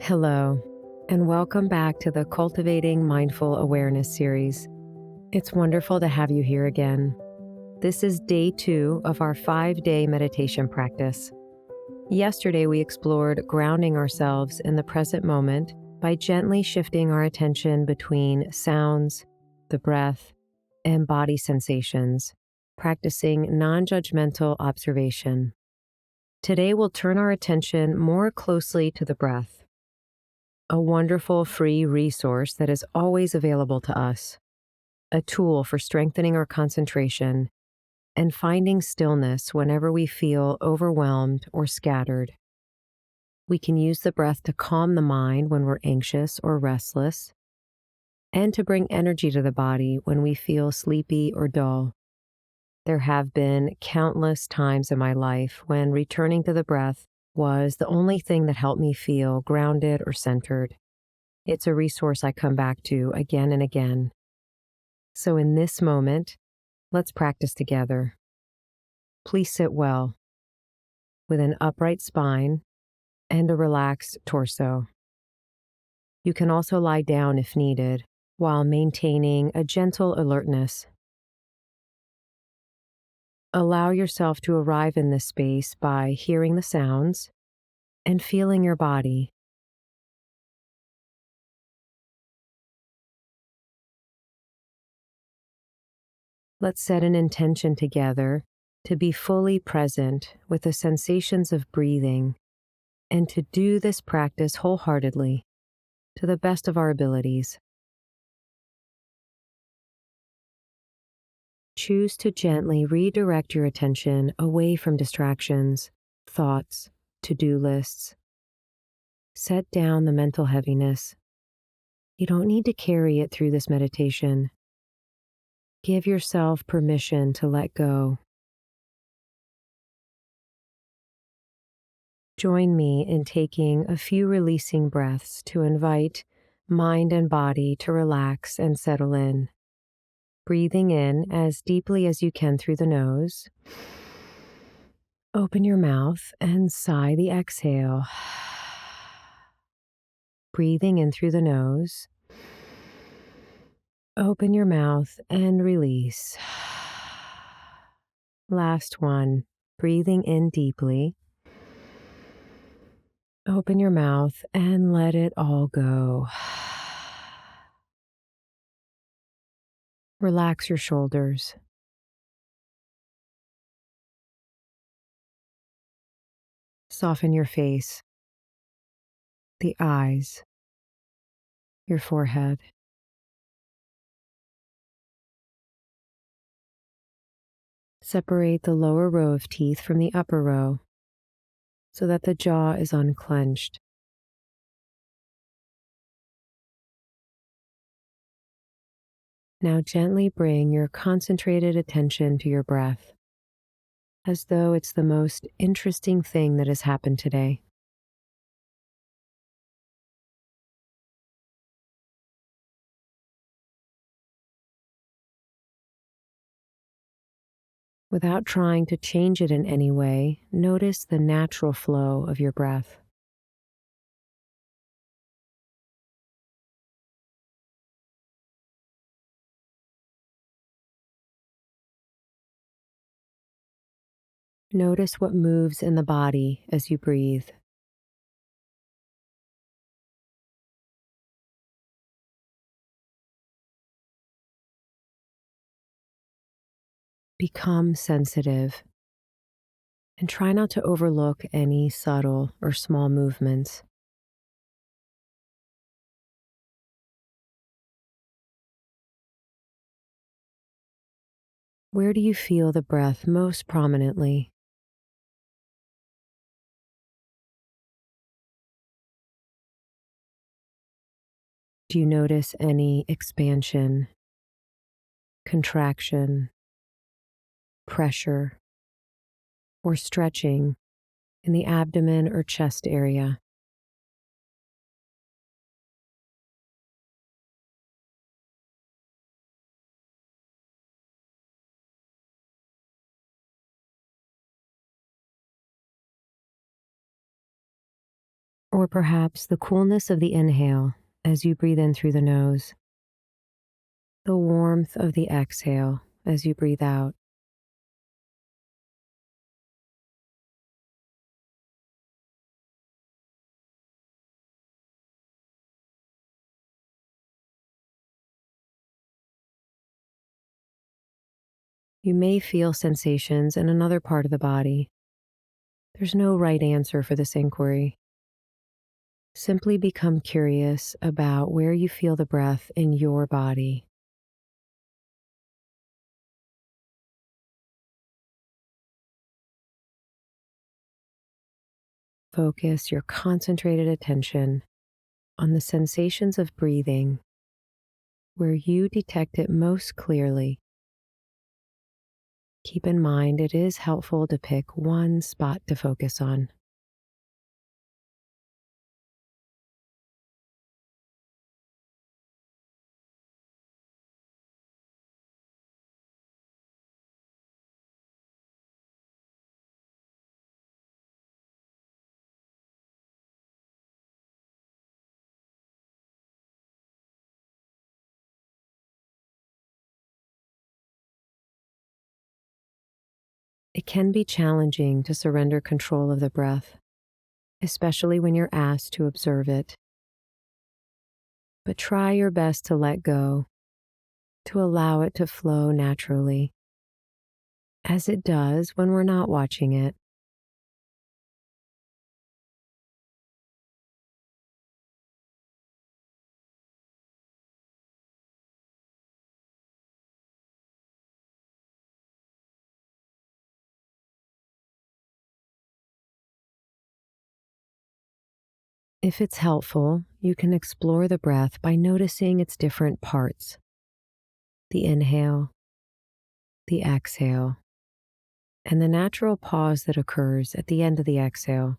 Hello, and welcome back to the Cultivating Mindful Awareness series. It's wonderful to have you here again. This is day 2 of our 5-day meditation practice. Yesterday, we explored grounding ourselves in the present moment by gently shifting our attention between sounds, the breath, and body sensations, practicing non-judgmental observation. Today, we'll turn our attention more closely to the breath, a wonderful free resource that is always available to us, a tool for strengthening our concentration and finding stillness whenever we feel overwhelmed or scattered. We can use the breath to calm the mind when we're anxious or restless, and to bring energy to the body when we feel sleepy or dull. There have been countless times in my life when returning to the breath was the only thing that helped me feel grounded or centered. It's a resource I come back to again and again. So in this moment, let's practice together. Please sit well, with an upright spine and a relaxed torso. You can also lie down if needed, while maintaining a gentle alertness. Allow yourself to arrive in this space by hearing the sounds and feeling your body. Let's set an intention together to be fully present with the sensations of breathing and to do this practice wholeheartedly to the best of our abilities. Choose to gently redirect your attention away from distractions, thoughts, to-do lists. Set down the mental heaviness. You don't need to carry it through this meditation. Give yourself permission to let go. Join me in taking a few releasing breaths to invite mind and body to relax and settle in. Breathing in as deeply as you can through the nose. Open your mouth and sigh the exhale. Breathing in through the nose. Open your mouth and release. Last one. Breathing in deeply. Open your mouth and let it all go. Relax your shoulders. Soften your face, the eyes, your forehead. Separate the lower row of teeth from the upper row so that the jaw is unclenched. Now gently bring your concentrated attention to your breath, as though it's the most interesting thing that has happened today. Without trying to change it in any way, notice the natural flow of your breath. Notice what moves in the body as you breathe. Become sensitive and try not to overlook any subtle or small movements. Where do you feel the breath most prominently? Do you notice any expansion, contraction, pressure, or stretching in the abdomen or chest area? Or perhaps the coolness of the inhale as you breathe in through the nose, the warmth of the exhale as you breathe out. You may feel sensations in another part of the body. There's no right answer for this inquiry. Simply become curious about where you feel the breath in your body. Focus your concentrated attention on the sensations of breathing where you detect it most clearly. Keep in mind it is helpful to pick one spot to focus on. It can be challenging to surrender control of the breath, especially when you're asked to observe it. But try your best to let go, to allow it to flow naturally, as it does when we're not watching it. If it's helpful, you can explore the breath by noticing its different parts: the inhale, the exhale, and the natural pause that occurs at the end of the exhale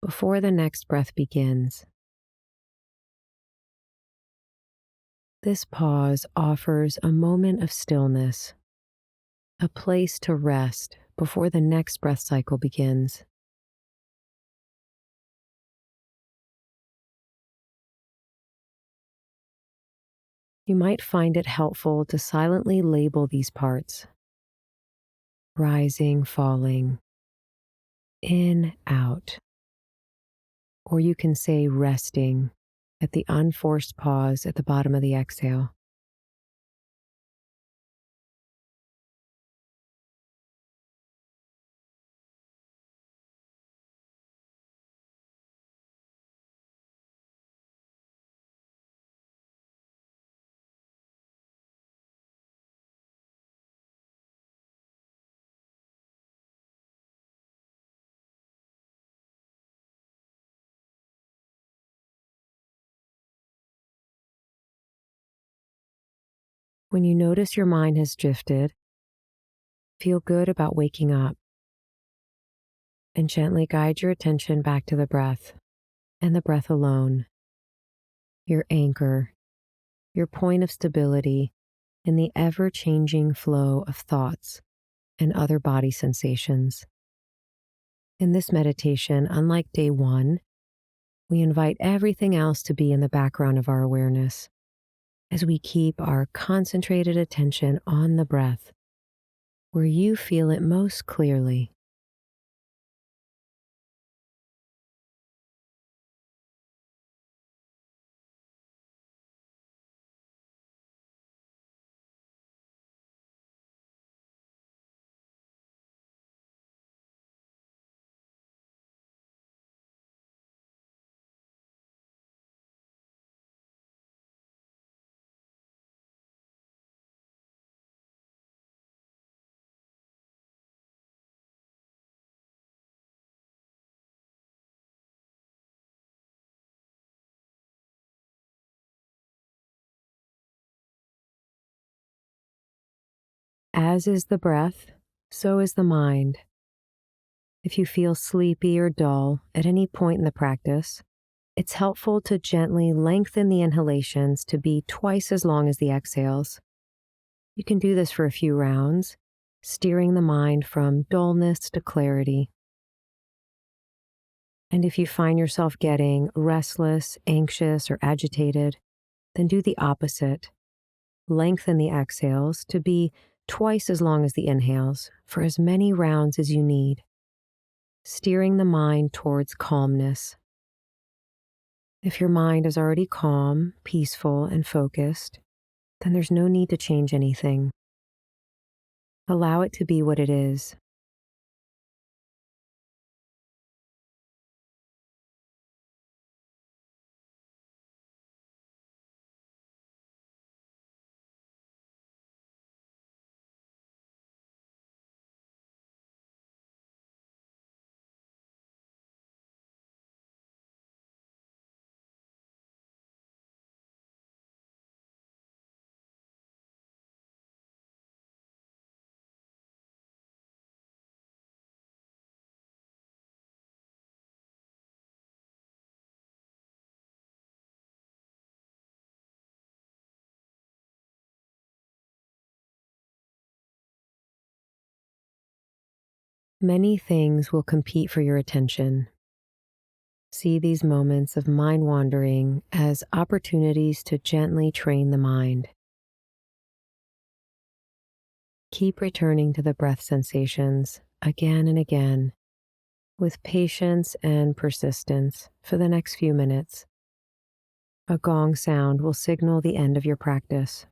before the next breath begins. This pause offers a moment of stillness, a place to rest before the next breath cycle begins. You might find it helpful to silently label these parts: rising, falling, in, out. Or you can say resting at the unforced pause at the bottom of the exhale. When you notice your mind has drifted, feel good about waking up and gently guide your attention back to the breath and the breath alone, your anchor, your point of stability in the ever-changing flow of thoughts and other body sensations. In this meditation, unlike day one, we invite everything else to be in the background of our awareness as we keep our concentrated attention on the breath, where you feel it most clearly. As is the breath, so is the mind. If you feel sleepy or dull at any point in the practice, it's helpful to gently lengthen the inhalations to be twice as long as the exhales. You can do this for a few rounds, steering the mind from dullness to clarity. And if you find yourself getting restless, anxious, or agitated, then do the opposite. Lengthen the exhales to be twice as long as the inhales for as many rounds as you need, steering the mind towards calmness. If your mind is already calm, peaceful, and focused, then there's no need to change anything. Allow it to be what it is. Many things will compete for your attention. See these moments of mind wandering as opportunities to gently train the mind. Keep returning to the breath sensations again and again with patience and persistence for the next few minutes. A gong sound will signal the end of your practice.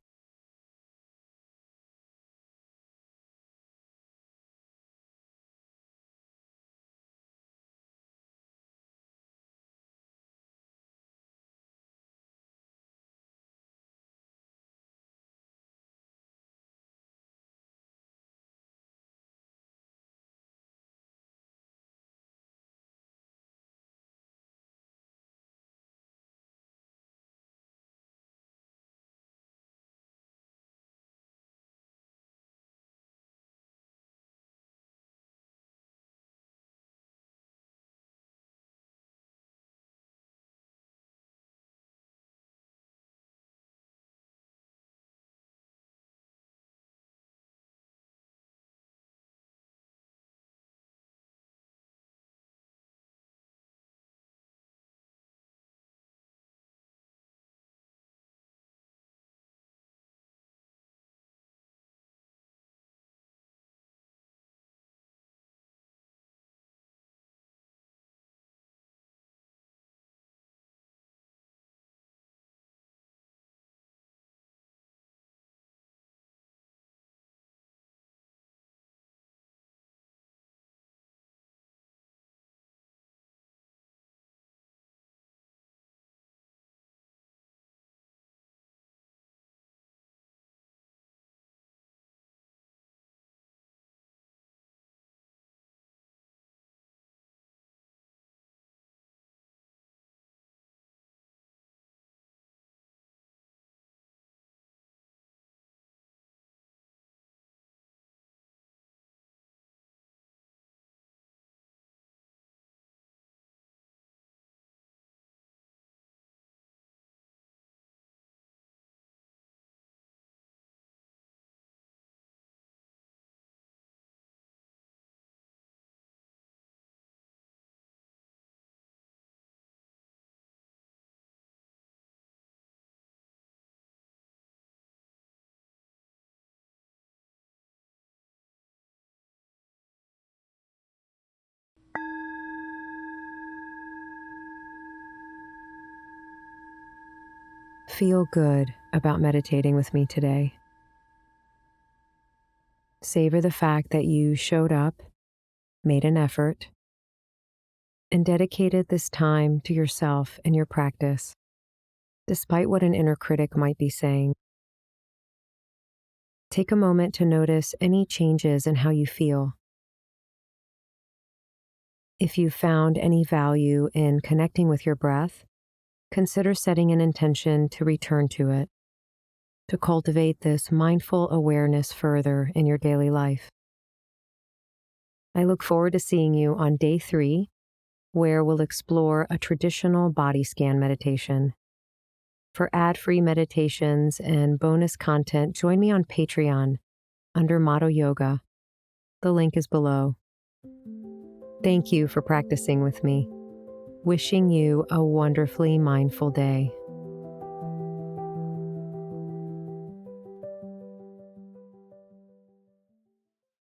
Feel good about meditating with me today. Savor the fact that you showed up, made an effort, and dedicated this time to yourself and your practice, despite what an inner critic might be saying. Take a moment to notice any changes in how you feel. If you found any value in connecting with your breath, consider setting an intention to return to it, to cultivate this mindful awareness further in your daily life. I look forward to seeing you on day 3, where we'll explore a traditional body scan meditation. For ad-free meditations and bonus content, join me on Patreon under Motto Yoga. The link is below. Thank you for practicing with me. wishing you a wonderfully mindful day.